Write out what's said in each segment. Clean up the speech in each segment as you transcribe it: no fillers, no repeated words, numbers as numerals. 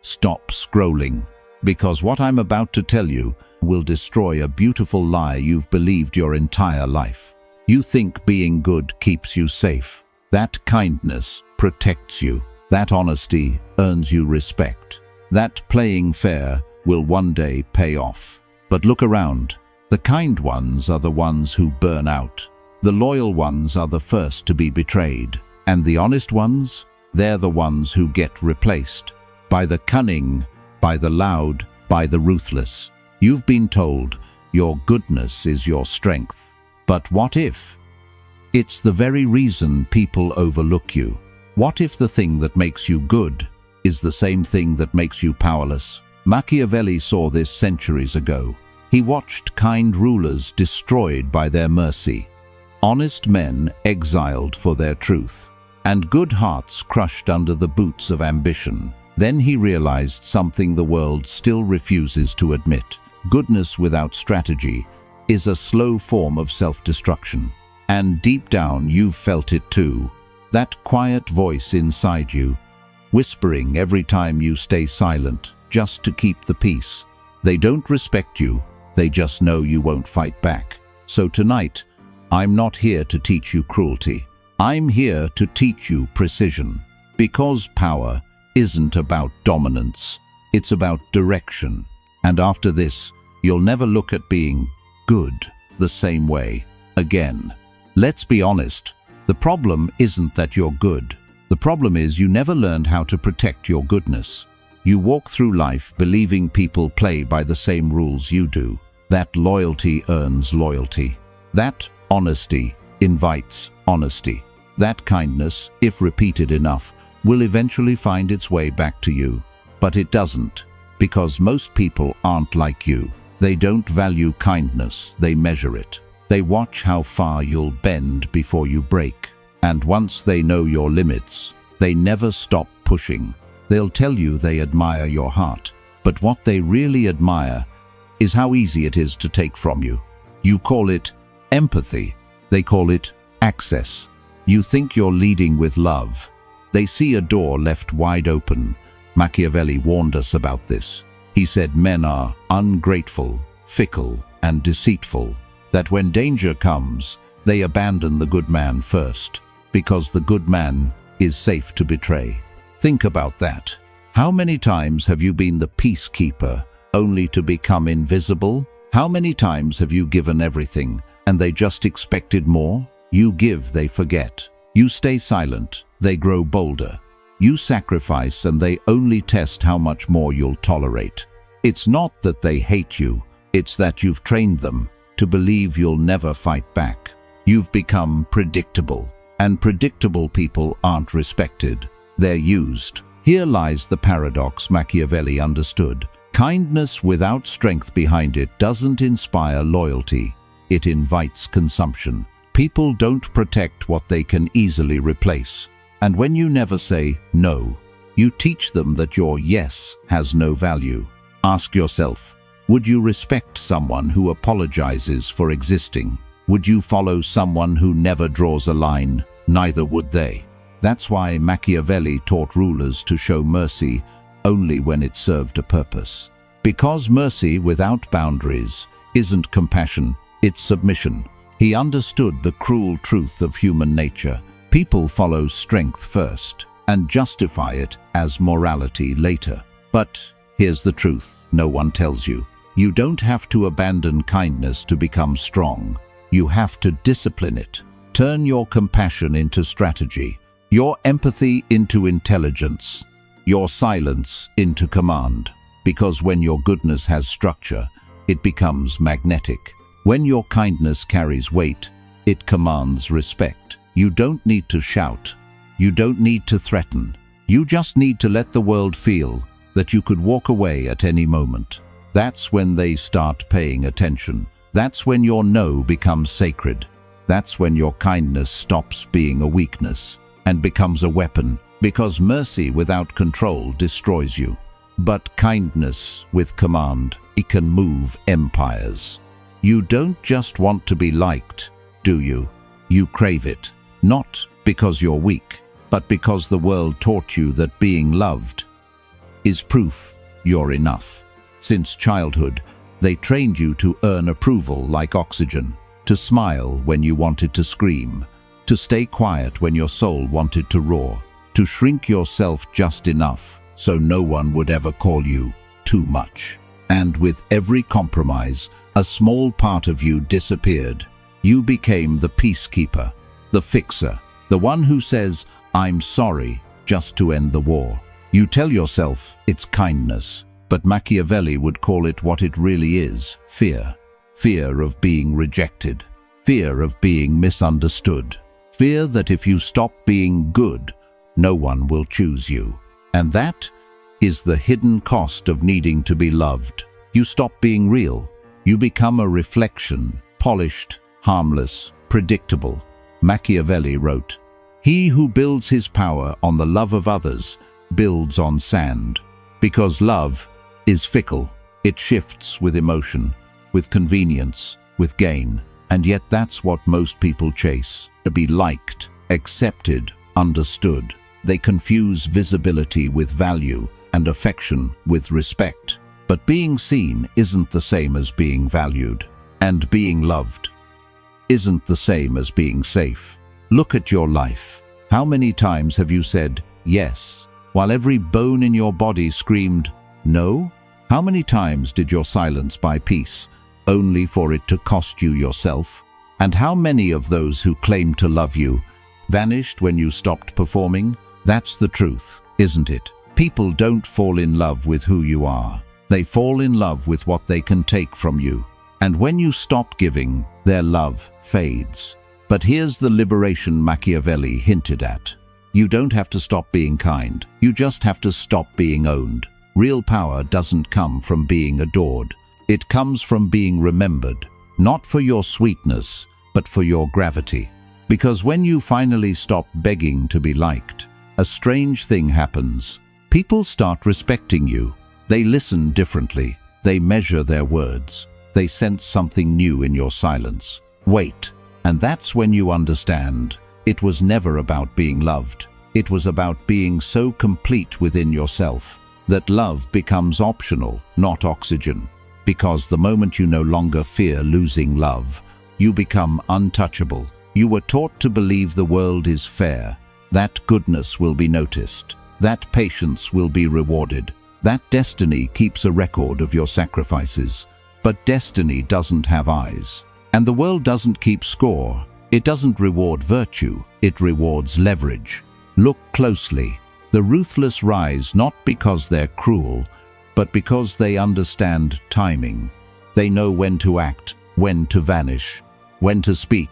Stop scrolling, because what I'm about to tell you will destroy a beautiful lie you've believed your entire life. You think being good keeps you safe. That kindness protects you. That honesty earns you respect. That playing fair will one day pay off. But look around. The kind ones are the ones who burn out. The loyal ones are the first to be betrayed. And the honest ones? They're the ones who get replaced. By the cunning, by the loud, by the ruthless. You've been told your goodness is your strength. But what if? It's the very reason people overlook you. What if the thing that makes you good is the same thing that makes you powerless? Machiavelli saw this centuries ago. He watched kind rulers destroyed by their mercy, honest men exiled for their truth, and good hearts crushed under the boots of ambition. Then he realized something the world still refuses to admit. Goodness without strategy is a slow form of self-destruction. And deep down you've felt it too. That quiet voice inside you, whispering every time you stay silent, just to keep the peace. They don't respect you, they just know you won't fight back. So tonight, I'm not here to teach you cruelty. I'm here to teach you precision. Because power isn't about dominance, it's about direction. And after this, you'll never look at being good the same way again. Let's be honest, the problem isn't that you're good. The problem is you never learned how to protect your goodness. You walk through life believing people play by the same rules you do. That loyalty earns loyalty. That honesty invites honesty. That kindness, if repeated enough, will eventually find its way back to you. But it doesn't, because most people aren't like you. They don't value kindness, they measure it. They watch how far you'll bend before you break. And once they know your limits, they never stop pushing. They'll tell you they admire your heart, but what they really admire is how easy it is to take from you. You call it empathy. They call it access. You think you're leading with love. They see a door left wide open. Machiavelli warned us about this. He said men are ungrateful, fickle, and deceitful, that when danger comes, they abandon the good man first, because the good man is safe to betray. Think about that. How many times have you been the peacekeeper only to become invisible? How many times have you given everything and they just expected more? You give, they forget. You stay silent, they grow bolder. You sacrifice and they only test how much more you'll tolerate. It's not that they hate you, it's that you've trained them to believe you'll never fight back. You've become predictable, and predictable people aren't respected. They're used. Here lies the paradox Machiavelli understood. Kindness without strength behind it doesn't inspire loyalty. It invites consumption. People don't protect what they can easily replace. And when you never say no, you teach them that your yes has no value. Ask yourself, would you respect someone who apologizes for existing? Would you follow someone who never draws a line? Neither would they. That's why Machiavelli taught rulers to show mercy only when it served a purpose. Because mercy without boundaries isn't compassion, it's submission. He understood the cruel truth of human nature. People follow strength first and justify it as morality later. But here's the truth no one tells you. You don't have to abandon kindness to become strong. You have to discipline it. Turn your compassion into strategy, your empathy into intelligence, your silence into command. Because when your goodness has structure, it becomes magnetic. When your kindness carries weight, it commands respect. You don't need to shout. You don't need to threaten. You just need to let the world feel that you could walk away at any moment. That's when they start paying attention. That's when your no becomes sacred. That's when your kindness stops being a weakness and becomes a weapon, because mercy without control destroys you. But kindness with command, it can move empires. You don't just want to be liked, do you? You crave it, not because you're weak, but because the world taught you that being loved is proof you're enough. Since childhood, they trained you to earn approval like oxygen, to smile when you wanted to scream, to stay quiet when your soul wanted to roar, to shrink yourself just enough so no one would ever call you too much. And with every compromise, a small part of you disappeared. You became the peacekeeper, the fixer, the one who says, "I'm sorry," just to end the war. You tell yourself it's kindness, but Machiavelli would call it what it really is: fear. Fear of being rejected, fear of being misunderstood, fear that if you stop being good, no one will choose you. And that is the hidden cost of needing to be loved. You stop being real. You become a reflection, polished, harmless, predictable. Machiavelli wrote, "He who builds his power on the love of others builds on sand." Because love is fickle. It shifts with emotion, with convenience, with gain. And yet that's what most people chase: to be liked, accepted, understood. They confuse visibility with value and affection with respect. But being seen isn't the same as being valued. And being loved isn't the same as being safe. Look at your life. How many times have you said yes, while every bone in your body screamed no? How many times did your silence buy peace, only for it to cost you yourself? And how many of those who claimed to love you vanished when you stopped performing? That's the truth, isn't it? People don't fall in love with who you are. They fall in love with what they can take from you. And when you stop giving, their love fades. But here's the liberation Machiavelli hinted at. You don't have to stop being kind. You just have to stop being owned. Real power doesn't come from being adored. It comes from being remembered, not for your sweetness, but for your gravity. Because when you finally stop begging to be liked, a strange thing happens. People start respecting you. They listen differently. They measure their words. They sense something new in your silence. Wait. And that's when you understand. It was never about being loved. It was about being so complete within yourself that love becomes optional, not oxygen. Because the moment you no longer fear losing love, you become untouchable. You were taught to believe the world is fair. That goodness will be noticed. That patience will be rewarded. That destiny keeps a record of your sacrifices. But destiny doesn't have eyes. And the world doesn't keep score. It doesn't reward virtue. It rewards leverage. Look closely. The ruthless rise not because they're cruel, but because they understand timing. They know when to act, when to vanish, when to speak,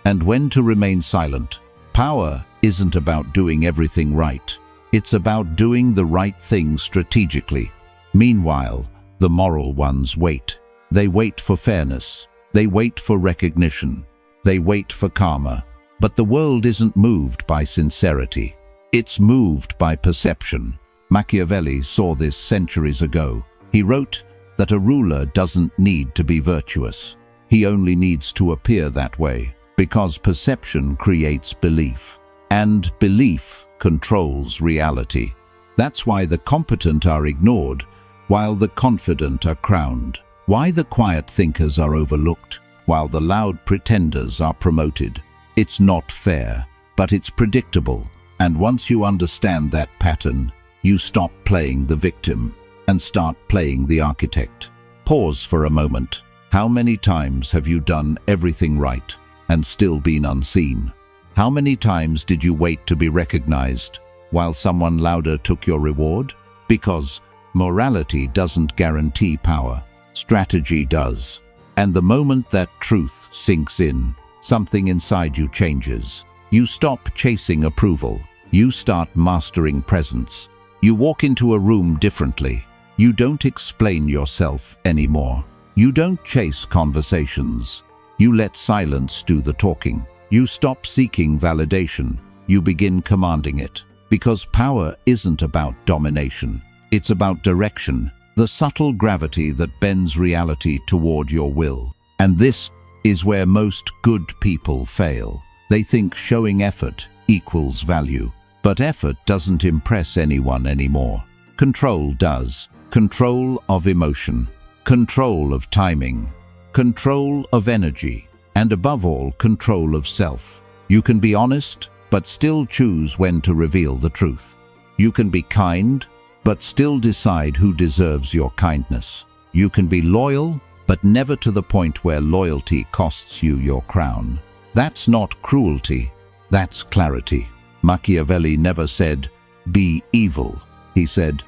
and when to remain silent. Power isn't about doing everything right. It's about doing the right thing strategically. Meanwhile, the moral ones wait. They wait for fairness. They wait for recognition. They wait for karma. But the world isn't moved by sincerity. It's moved by perception. Machiavelli saw this centuries ago. He wrote that a ruler doesn't need to be virtuous. He only needs to appear that way, because perception creates belief. And belief controls reality. That's why the competent are ignored, while the confident are crowned. Why the quiet thinkers are overlooked, while the loud pretenders are promoted. It's not fair, but it's predictable. And once you understand that pattern, you stop playing the victim and start playing the architect. Pause for a moment. How many times have you done everything right and still been unseen? How many times did you wait to be recognized while someone louder took your reward? Because morality doesn't guarantee power. Strategy does. And the moment that truth sinks in, something inside you changes. You stop chasing approval. You start mastering presence. You walk into a room differently. You don't explain yourself anymore. You don't chase conversations. You let silence do the talking. You stop seeking validation. You begin commanding it. Because power isn't about domination. It's about direction, the subtle gravity that bends reality toward your will. And this is where most good people fail. They think showing effort equals value. But effort doesn't impress anyone anymore. Control does. Control of emotion, control of timing, control of energy, and above all, control of self. You can be honest, but still choose when to reveal the truth. You can be kind, but still decide who deserves your kindness. You can be loyal, but never to the point where loyalty costs you your crown. That's not cruelty, that's clarity. Machiavelli never said, "Be evil." He said,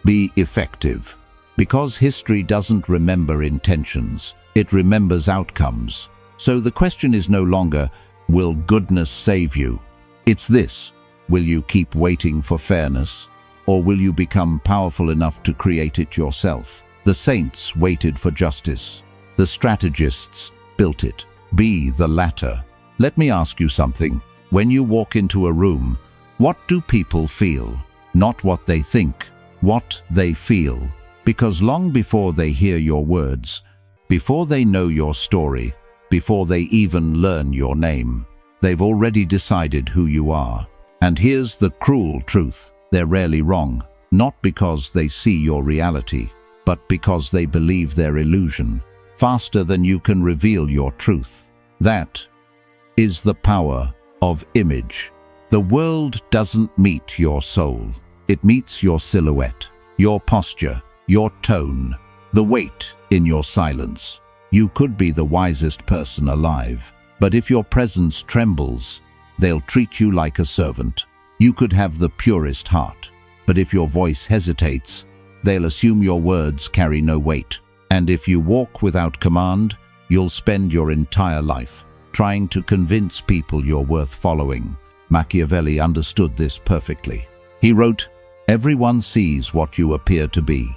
"Be effective." Because history doesn't remember intentions, it remembers outcomes. So the question is no longer, will goodness save you? It's this: will you keep waiting for fairness, or will you become powerful enough to create it yourself? The saints waited for justice. The strategists built it. Be the latter. Let me ask you something. When you walk into a room, what do people feel? Not what they think, what they feel. Because long before they hear your words, before they know your story, before they even learn your name, they've already decided who you are. And here's the cruel truth: they're rarely wrong, not because they see your reality, but because they believe their illusion, faster than you can reveal your truth. That is the power of image. The world doesn't meet your soul. It meets your silhouette, your posture, your tone, the weight in your silence. You could be the wisest person alive, but if your presence trembles, they'll treat you like a servant. You could have the purest heart, but if your voice hesitates, they'll assume your words carry no weight. And if you walk without command, you'll spend your entire life trying to convince people you're worth following. Machiavelli understood this perfectly. He wrote, "Everyone sees what you appear to be.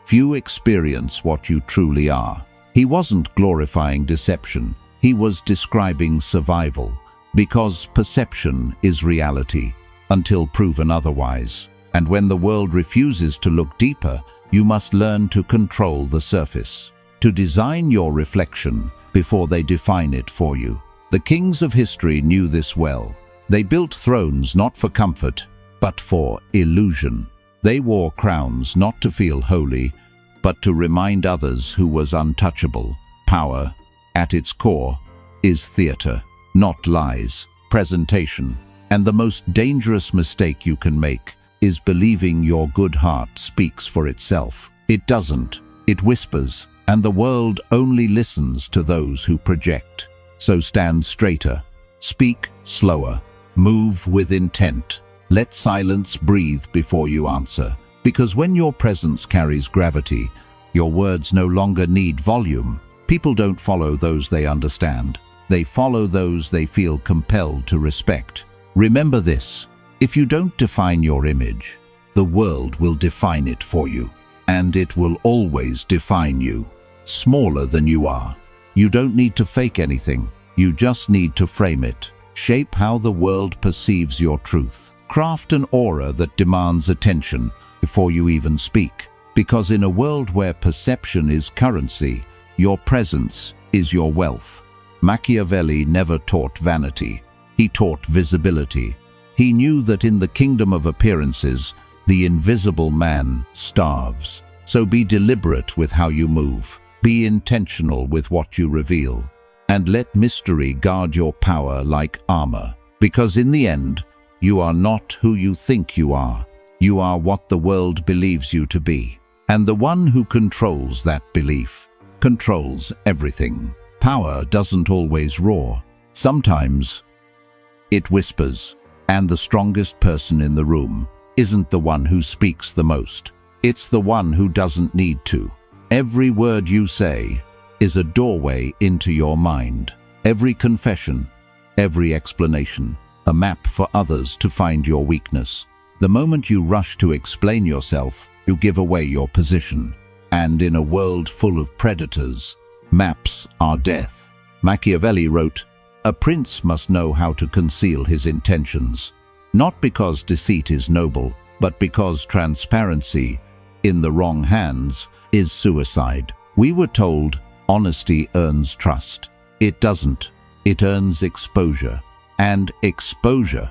Few experience what you truly are." He wasn't glorifying deception. He was describing survival, because perception is reality until proven otherwise. And when the world refuses to look deeper, you must learn to control the surface, to design your reflection before they define it for you. The kings of history knew this well. They built thrones not for comfort, but for illusion. They wore crowns not to feel holy, but to remind others who was untouchable. Power, at its core, is theater, not lies, presentation. And the most dangerous mistake you can make is believing your good heart speaks for itself. It doesn't. It whispers, and the world only listens to those who project. So stand straighter, speak slower, move with intent. Let silence breathe before you answer, because when your presence carries gravity, your words no longer need volume. People don't follow those they understand. They follow those they feel compelled to respect. Remember this: if you don't define your image, the world will define it for you. And it will always define you, smaller than you are. You don't need to fake anything. You just need to frame it. Shape how the world perceives your truth. Craft an aura that demands attention before you even speak. Because in a world where perception is currency, your presence is your wealth. Machiavelli never taught vanity. He taught visibility. He knew that in the kingdom of appearances, the invisible man starves. So be deliberate with how you move. Be intentional with what you reveal. And let mystery guard your power like armor. Because in the end, you are not who you think you are. You are what the world believes you to be. And the one who controls that belief controls everything. Power doesn't always roar. Sometimes it whispers. And the strongest person in the room isn't the one who speaks the most. It's the one who doesn't need to. Every word you say is a doorway into your mind. Every confession, every explanation, a map for others to find your weakness. The moment you rush to explain yourself, you give away your position. And in a world full of predators, maps are death. Machiavelli wrote, "A prince must know how to conceal his intentions, not because deceit is noble, but because transparency, in the wrong hands, is suicide." We were told honesty earns trust. It doesn't. It earns exposure. And exposure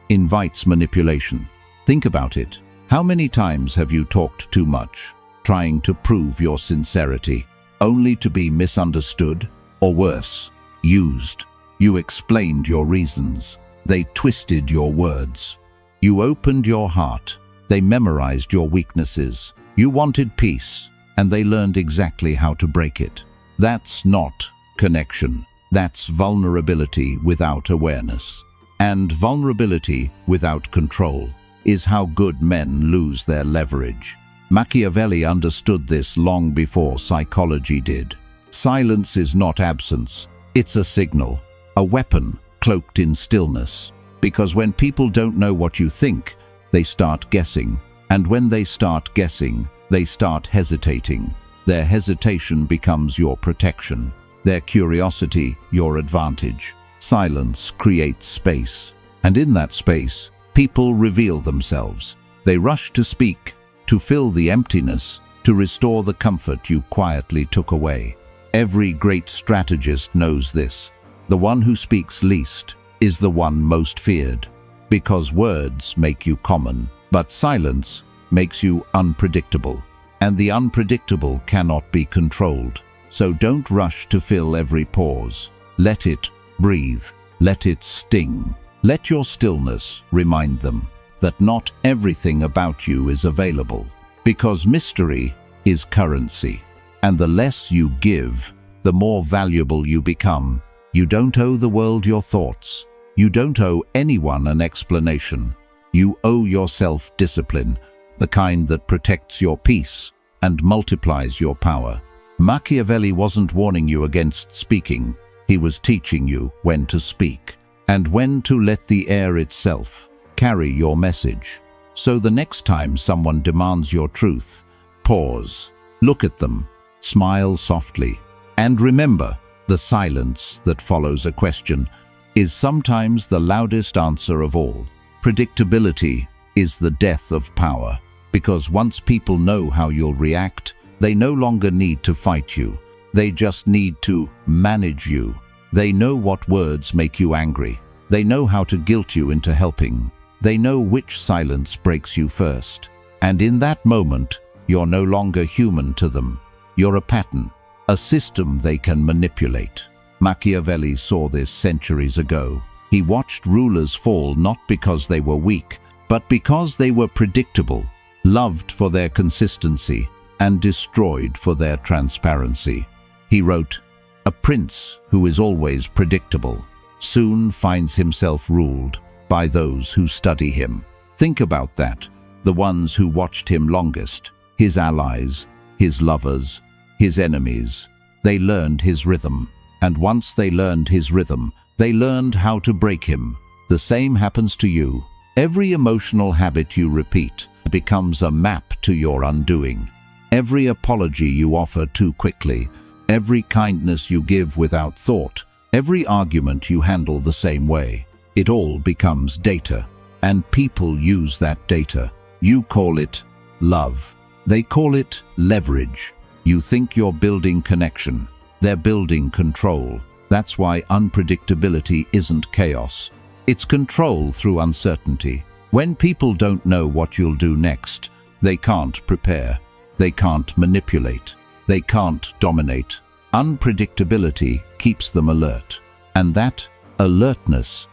invites manipulation. Think about it. How many times have you talked too much, trying to prove your sincerity, only to be misunderstood, or worse, used? You explained your reasons. They twisted your words. You opened your heart. They memorized your weaknesses. You wanted peace, and they learned exactly how to break it. That's not connection. That's vulnerability without awareness. And vulnerability without control is how good men lose their leverage. Machiavelli understood this long before psychology did. Silence is not absence. It's a signal, a weapon cloaked in stillness. Because when people don't know what you think, they start guessing. And when they start guessing, they start hesitating. Their hesitation becomes your protection. Their curiosity, your advantage. Silence creates space. And in that space, people reveal themselves. They rush to speak, to fill the emptiness, to restore the comfort you quietly took away. Every great strategist knows this. The one who speaks least is the one most feared. Because words make you common, but silence makes you unpredictable. And the unpredictable cannot be controlled. So don't rush to fill every pause. Let it breathe. Let it sting. Let your stillness remind them that not everything about you is available. Because mystery is currency. And the less you give, the more valuable you become. You don't owe the world your thoughts. You don't owe anyone an explanation. You owe yourself discipline, the kind that protects your peace and multiplies your power. Machiavelli wasn't warning you against speaking. He was teaching you when to speak and when to let the air itself carry your message. So the next time someone demands your truth, pause, look at them, smile softly, and remember, the silence that follows a question is sometimes the loudest answer of all. Predictability is the death of power, because once people know how you'll react, they no longer need to fight you. They just need to manage you. They know what words make you angry. They know how to guilt you into helping. They know which silence breaks you first. And in that moment, you're no longer human to them. You're a pattern, a system they can manipulate. Machiavelli saw this centuries ago. He watched rulers fall not because they were weak, but because they were predictable, loved for their consistency, and destroyed for their transparency. He wrote, "A prince who is always predictable soon finds himself ruled by those who study him." Think about that. The ones who watched him longest, his allies, his lovers, his enemies, they learned his rhythm. And once they learned his rhythm, they learned how to break him. The same happens to you. Every emotional habit you repeat becomes a map to your undoing. Every apology you offer too quickly, every kindness you give without thought, every argument you handle the same way, it all becomes data. And people use that data. You call it love. They call it leverage. You think you're building connection. They're building control. That's why unpredictability isn't chaos. It's control through uncertainty. When people don't know what you'll do next, they can't prepare. They can't manipulate. They can't dominate. Unpredictability keeps them alert. And that alertness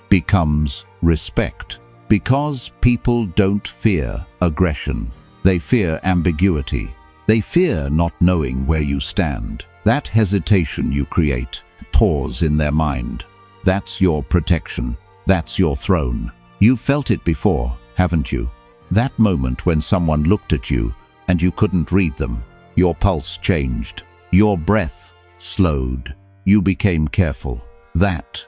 becomes respect. Because people don't fear aggression. They fear ambiguity. They fear not knowing where you stand. That hesitation you create, pause in their mind. That's your protection. That's your throne. You've felt it before, haven't you? That moment when someone looked at you and you couldn't read them. Your pulse changed. Your breath slowed. You became careful. That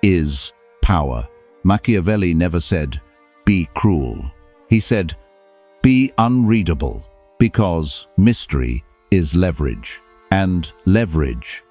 is power. Machiavelli never said, "Be cruel." He said, "Be unreadable," because mystery is leverage. And leverage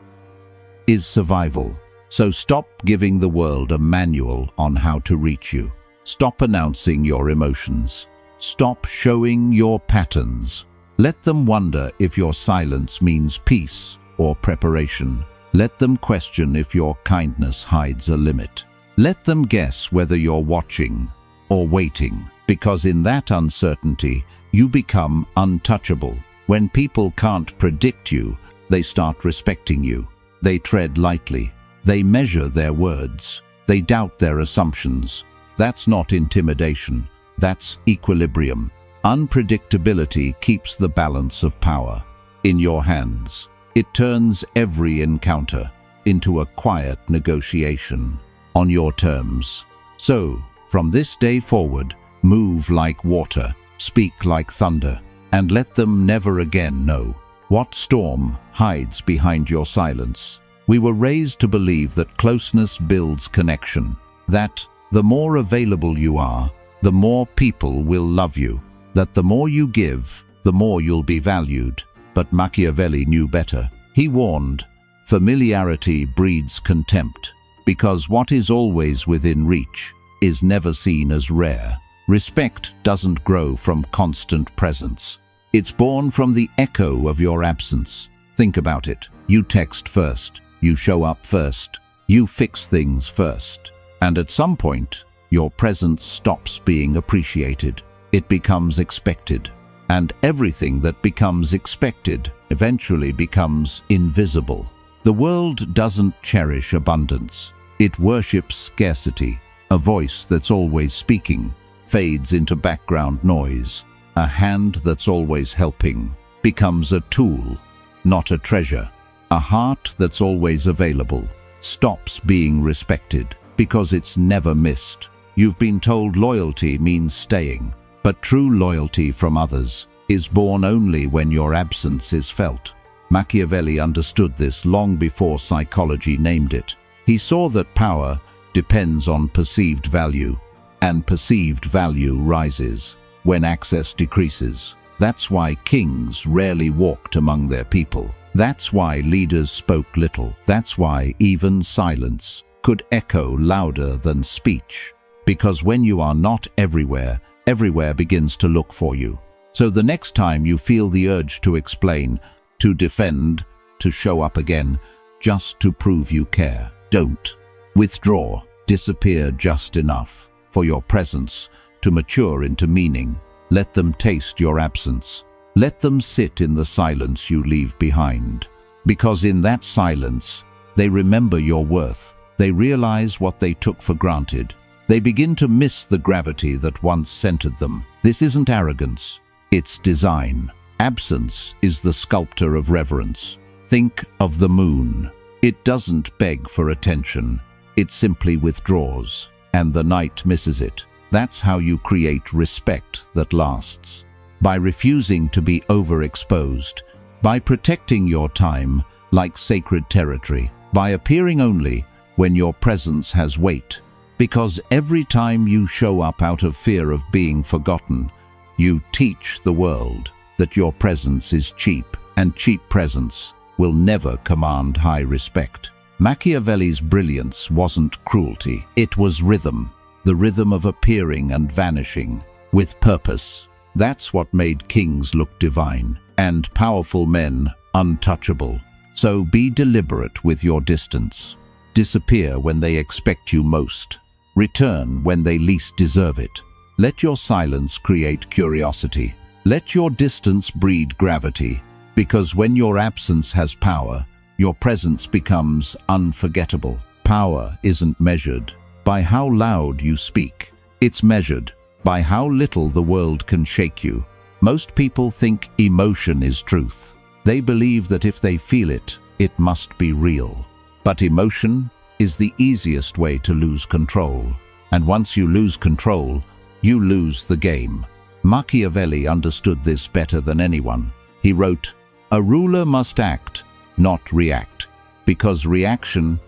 is survival. So stop giving the world a manual on how to reach you. Stop announcing your emotions. Stop showing your patterns. Let them wonder if your silence means peace or preparation. Let them question if your kindness hides a limit. Let them guess whether you're watching or waiting. because in that uncertainty, you become untouchable. When people can't predict you, they start respecting you. They tread lightly. They measure their words. They doubt their assumptions. That's not intimidation. That's equilibrium. Unpredictability keeps the balance of power in your hands. It turns every encounter into a quiet negotiation on your terms. So, from this day forward, move like water, speak like thunder, and let them never again know what storm hides behind your silence. We were raised to believe that closeness builds connection, that the more available you are, the more people will love you, that the more you give, the more you'll be valued. But Machiavelli knew better. He warned, familiarity breeds contempt, because what is always within reach is never seen as rare. Respect doesn't grow from constant presence. It's born from the echo of your absence. Think about it. You text first. You show up first. You fix things first. And at some point, your presence stops being appreciated. It becomes expected. And everything that becomes expected eventually becomes invisible. The world doesn't cherish abundance. It worships scarcity. A voice that's always speaking fades into background noise. A hand that's always helping becomes a tool, not a treasure. A heart that's always available stops being respected because it's never missed. You've been told loyalty means staying, but true loyalty from others is born only when your absence is felt. Machiavelli understood this long before psychology named it. He saw that power depends on perceived value, and perceived value rises when access decreases. That's why kings rarely walked among their people. That's why leaders spoke little. That's why even silence could echo louder than speech. Because when you are not everywhere, everywhere begins to look for you. So the next time you feel the urge to explain, to defend, to show up again, just to prove you care, don't. Withdraw. Disappear just enough for your presence to mature into meaning. Let them taste your absence. Let them sit in the silence you leave behind. Because in that silence, they remember your worth. They realize what they took for granted. They begin to miss the gravity that once centered them. This isn't arrogance. It's design. Absence is the sculptor of reverence. Think of the moon. It doesn't beg for attention. It simply withdraws, and the night misses it. That's how you create respect that lasts. By refusing to be overexposed, by protecting your time like sacred territory, by appearing only when your presence has weight. Because every time you show up out of fear of being forgotten, you teach the world that your presence is cheap, and cheap presence will never command high respect. Machiavelli's brilliance wasn't cruelty. It was rhythm, the rhythm of appearing and vanishing, with purpose. That's what made kings look divine, and powerful men untouchable. So be deliberate with your distance. Disappear when they expect you most. Return when they least deserve it. Let your silence create curiosity. Let your distance breed gravity, because when your absence has power, your presence becomes unforgettable. Power isn't measured by how loud you speak. It's measured by how little the world can shake you. Most people think emotion is truth. They believe that if they feel it, it must be real. But emotion is the easiest way to lose control. And once you lose control, you lose the game. Machiavelli understood this better than anyone. He wrote, "A ruler must act, not react, because reaction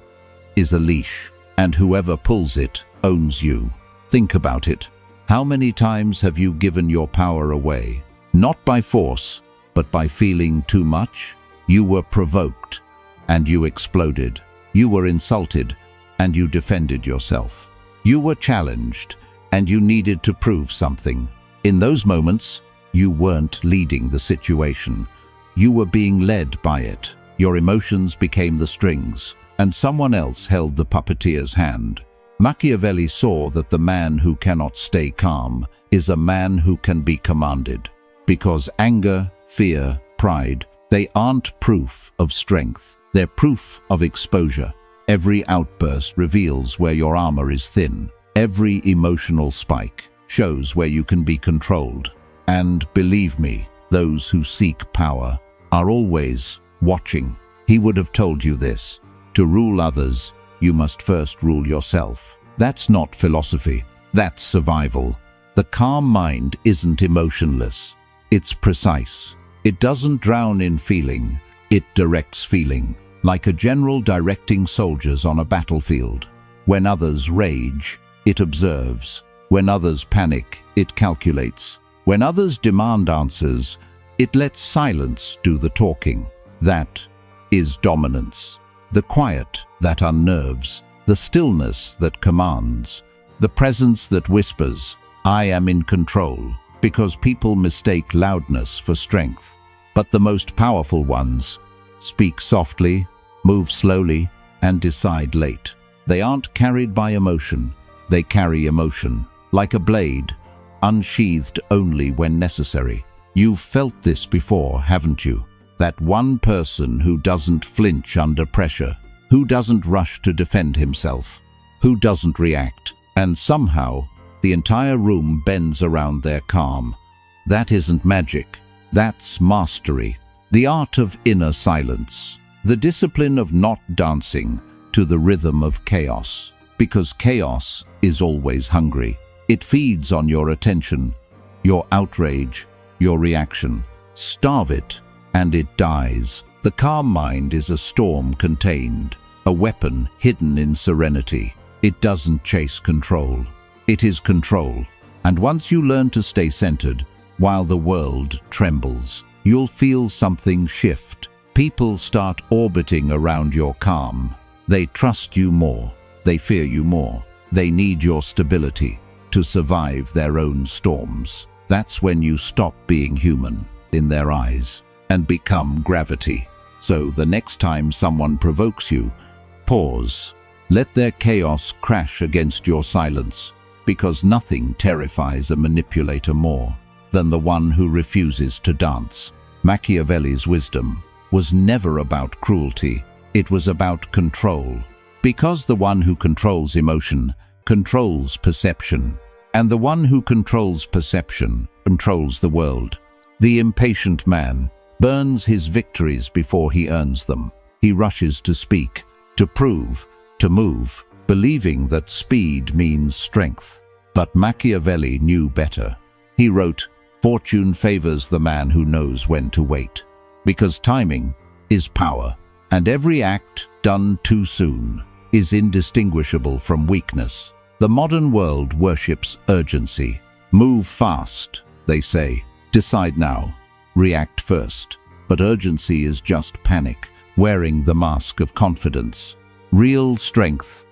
is a leash, and whoever pulls it owns you." Think about it. How many times have you given your power away? Not by force, but by feeling too much? You were provoked, and you exploded. You were insulted, and you defended yourself. You were challenged, and you needed to prove something. In those moments, you weren't leading the situation. You were being led by it. Your emotions became the strings, and someone else held the puppeteer's hand. Machiavelli saw that the man who cannot stay calm is a man who can be commanded. Because anger, fear, pride, they aren't proof of strength. They're proof of exposure. Every outburst reveals where your armor is thin. Every emotional spike shows where you can be controlled. And believe me, those who seek power are always watching. He would have told you this. To rule others, you must first rule yourself. That's not philosophy. That's survival. The calm mind isn't emotionless. It's precise. It doesn't drown in feeling. It directs feeling, like a general directing soldiers on a battlefield. When others rage, it observes. When others panic, it calculates. When others demand answers, it lets silence do the talking. That is dominance. The quiet that unnerves, the stillness that commands, the presence that whispers, "I am in control," because people mistake loudness for strength. But the most powerful ones speak softly, move slowly, and decide late. They aren't carried by emotion. They carry emotion, like a blade, unsheathed only when necessary. You've felt this before, haven't you? That one person who doesn't flinch under pressure, who doesn't rush to defend himself, who doesn't react, and somehow the entire room bends around their calm. That isn't magic. That's mastery. The art of inner silence. The discipline of not dancing to the rhythm of chaos. Because chaos is always hungry. It feeds on your attention, your outrage, your reaction. Starve it, and it dies. The calm mind is a storm contained, a weapon hidden in serenity. It doesn't chase control. It is control. And once you learn to stay centered, while the world trembles, you'll feel something shift. People start orbiting around your calm. They trust you more. They fear you more. They need your stability to survive their own storms. That's when you stop being human in their eyes and become gravity. So the next time someone provokes you, pause. Let their chaos crash against your silence, because nothing terrifies a manipulator more than the one who refuses to dance. Machiavelli's wisdom was never about cruelty. It was about control. Because the one who controls emotion controls perception, and the one who controls perception controls the world. The impatient man burns his victories before he earns them. He rushes to speak, to prove, to move, believing that speed means strength. But Machiavelli knew better. He wrote, "Fortune favors the man who knows when to wait." Because timing is power, and every act done too soon is indistinguishable from weakness. The modern world worships urgency. Move fast, they say. Decide now. React first. But urgency is just panic, wearing the mask of confidence. Real strength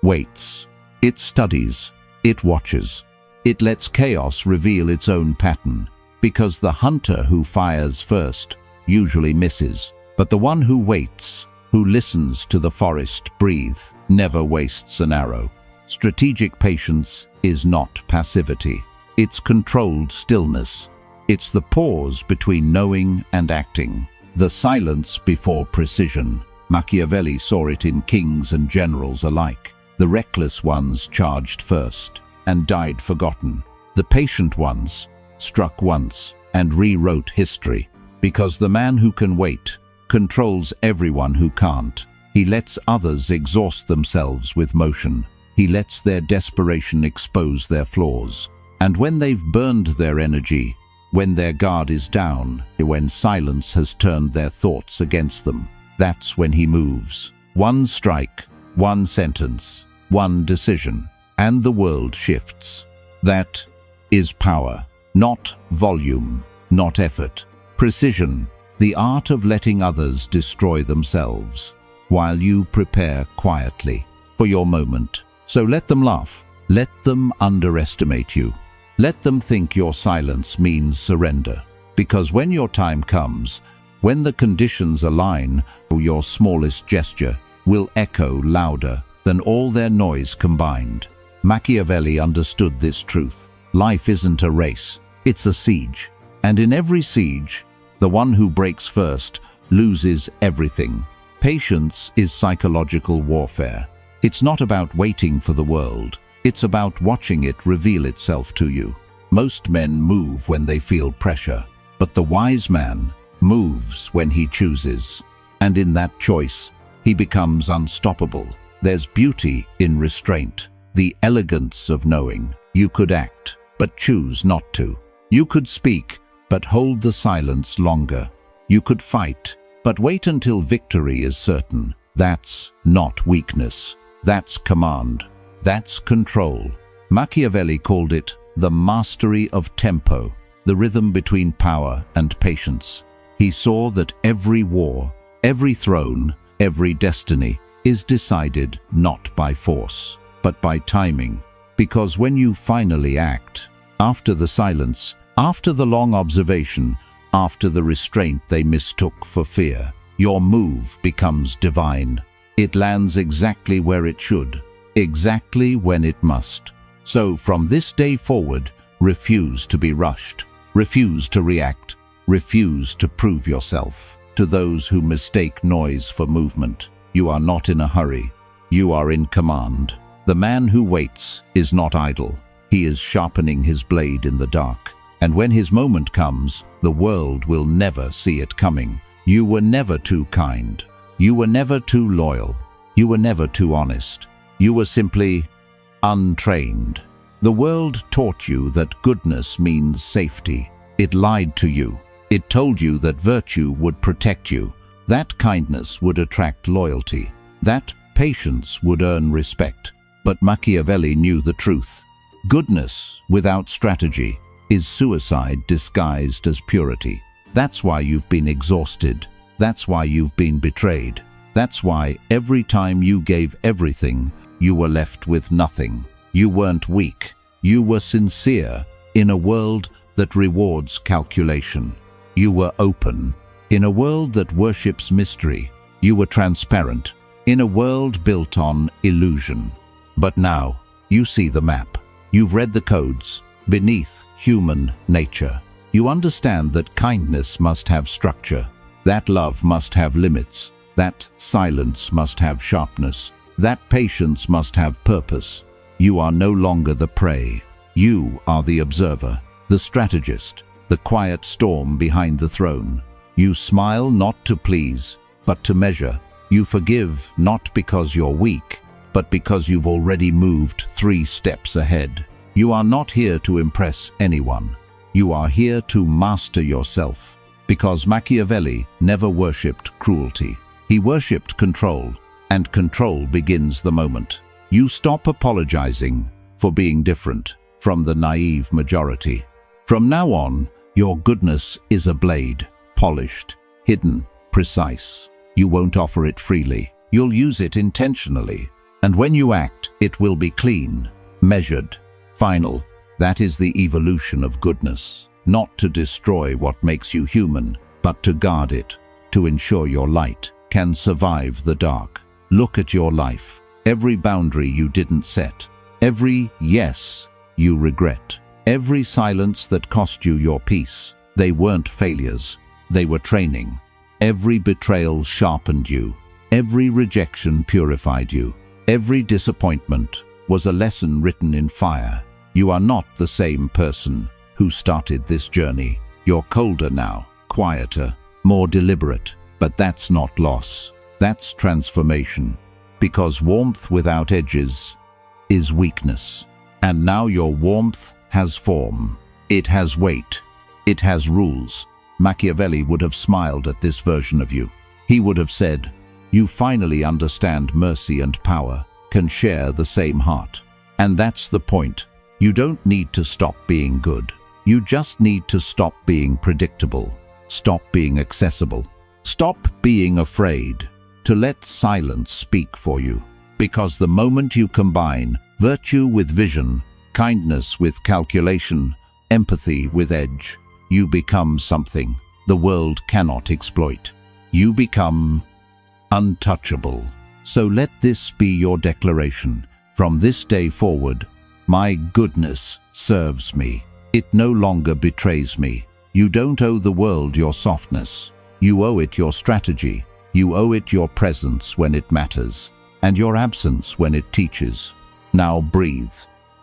waits. It studies. It watches. It lets chaos reveal its own pattern, because the hunter who fires first usually misses. But the one who waits, who listens to the forest breathe, never wastes an arrow. Strategic patience is not passivity. It's controlled stillness. It's the pause between knowing and acting, the silence before precision. Machiavelli saw it in kings and generals alike. The reckless ones charged first and died forgotten. The patient ones struck once and rewrote history. Because the man who can wait controls everyone who can't. He lets others exhaust themselves with motion. He lets their desperation expose their flaws. And when they've burned their energy, when their guard is down, when silence has turned their thoughts against them, that's when he moves. One strike, one sentence, one decision, and the world shifts. That is power, not volume, not effort. Precision, the art of letting others destroy themselves, while you prepare quietly for your moment. So let them laugh. Let them underestimate you. Let them think your silence means surrender. Because when your time comes, when the conditions align, your smallest gesture will echo louder than all their noise combined. Machiavelli understood this truth. Life isn't a race, it's a siege. And in every siege, the one who breaks first loses everything. Patience is psychological warfare. It's not about waiting for the world. It's about watching it reveal itself to you. Most men move when they feel pressure, but the wise man moves when he chooses. And in that choice, he becomes unstoppable. There's beauty in restraint, the elegance of knowing. You could act, but choose not to. You could speak, but hold the silence longer. You could fight, but wait until victory is certain. That's not weakness. That's command. That's control. Machiavelli called it the mastery of tempo, the rhythm between power and patience. He saw that every war, every throne, every destiny is decided not by force, but by timing. Because when you finally act, after the silence, after the long observation, after the restraint they mistook for fear, your move becomes divine. It lands exactly where it should, exactly when it must. So from this day forward, refuse to be rushed, refuse to react, refuse to prove yourself. To those who mistake noise for movement, you are not in a hurry, you are in command. The man who waits is not idle, he is sharpening his blade in the dark. And when his moment comes, the world will never see it coming. You were never too kind, you were never too loyal, you were never too honest. You were simply untrained. The world taught you that goodness means safety. It lied to you. It told you that virtue would protect you, that kindness would attract loyalty, that patience would earn respect. But Machiavelli knew the truth. Goodness without strategy is suicide disguised as purity. That's why you've been exhausted. That's why you've been betrayed. That's why every time you gave everything, you were left with nothing. You weren't weak. You were sincere in a world that rewards calculation. You were open in a world that worships mystery. You were transparent in a world built on illusion. But now, you see the map. You've read the codes beneath human nature. You understand that kindness must have structure, that love must have limits, that silence must have sharpness, that patience must have purpose. You are no longer the prey. You are the observer, the strategist, the quiet storm behind the throne. You smile not to please, but to measure. You forgive not because you're weak, but because you've already moved 3 steps ahead. You are not here to impress anyone. You are here to master yourself. Because Machiavelli never worshipped cruelty. He worshipped control, and control begins the moment you stop apologizing for being different from the naive majority. From now on, your goodness is a blade, polished, hidden, precise. You won't offer it freely. You'll use it intentionally. And when you act, it will be clean, measured, final. That is the evolution of goodness. Not to destroy what makes you human, but to guard it, to ensure your light can survive the dark. Look at your life. Every boundary you didn't set. Every yes you regret. Every silence that cost you your peace. They weren't failures. They were training. Every betrayal sharpened you. Every rejection purified you. Every disappointment was a lesson written in fire. You are not the same person who started this journey. You're colder now, quieter, more deliberate. But that's not loss. That's transformation. Because warmth without edges is weakness. And now your warmth has form. It has weight. It has rules. Machiavelli would have smiled at this version of you. He would have said, "You finally understand mercy and power, can share the same heart." And that's the point. You don't need to stop being good. You just need to stop being predictable. Stop being accessible. Stop being afraid to let silence speak for you. Because the moment you combine virtue with vision, kindness with calculation, empathy with edge, you become something the world cannot exploit. You become untouchable. So let this be your declaration. From this day forward, my goodness serves me. It no longer betrays me. You don't owe the world your softness. You owe it your strategy. You owe it your presence when it matters, and your absence when it teaches. Now breathe.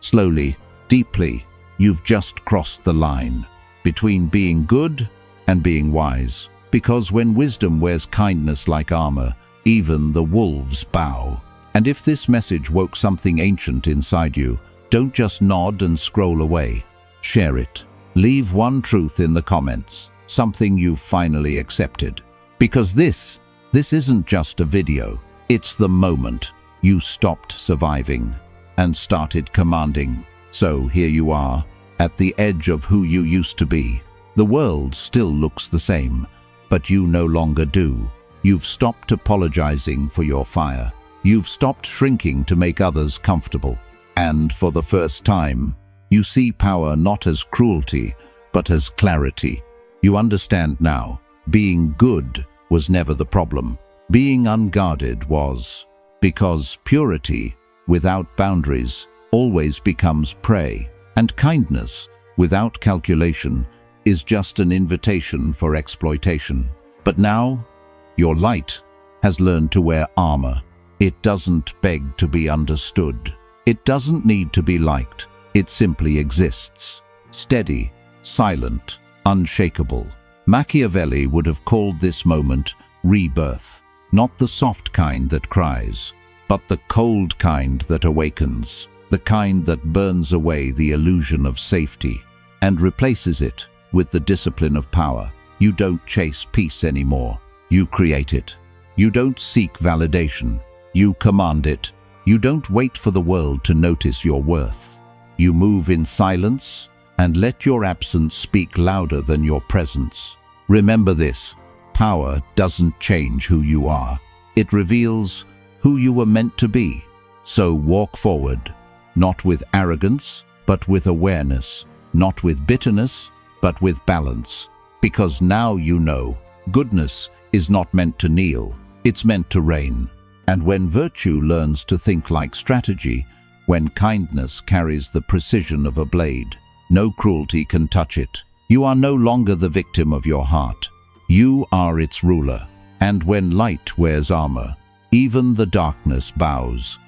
Slowly, deeply. You've just crossed the line between being good and being wise. Because when wisdom wears kindness like armor, even the wolves bow. And if this message woke something ancient inside you, don't just nod and scroll away. Share it. Leave one truth in the comments, something you've finally accepted. Because this isn't just a video. It's the moment you stopped surviving and started commanding. So here you are, at the edge of who you used to be. The world still looks the same, but you no longer do. You've stopped apologizing for your fire. You've stopped shrinking to make others comfortable. And for the first time, you see power not as cruelty, but as clarity. You understand now, being good was never the problem. Being unguarded was. Because purity, without boundaries, always becomes prey. And kindness, without calculation, is just an invitation for exploitation. But now, your light has learned to wear armor. It doesn't beg to be understood. It doesn't need to be liked. It simply exists. Steady, silent, unshakable. Machiavelli would have called this moment rebirth. Not the soft kind that cries, but the cold kind that awakens. The kind that burns away the illusion of safety and replaces it with the discipline of power. You don't chase peace anymore. You create it. You don't seek validation. You command it. You don't wait for the world to notice your worth. You move in silence and let your absence speak louder than your presence. Remember this: power doesn't change who you are. It reveals who you were meant to be. So walk forward, not with arrogance, but with awareness, not with bitterness, but with balance. Because now you know, goodness is not meant to kneel, it's meant to reign. And when virtue learns to think like strategy, when kindness carries the precision of a blade, no cruelty can touch it. You are no longer the victim of your heart. You are its ruler. And when light wears armor, even the darkness bows.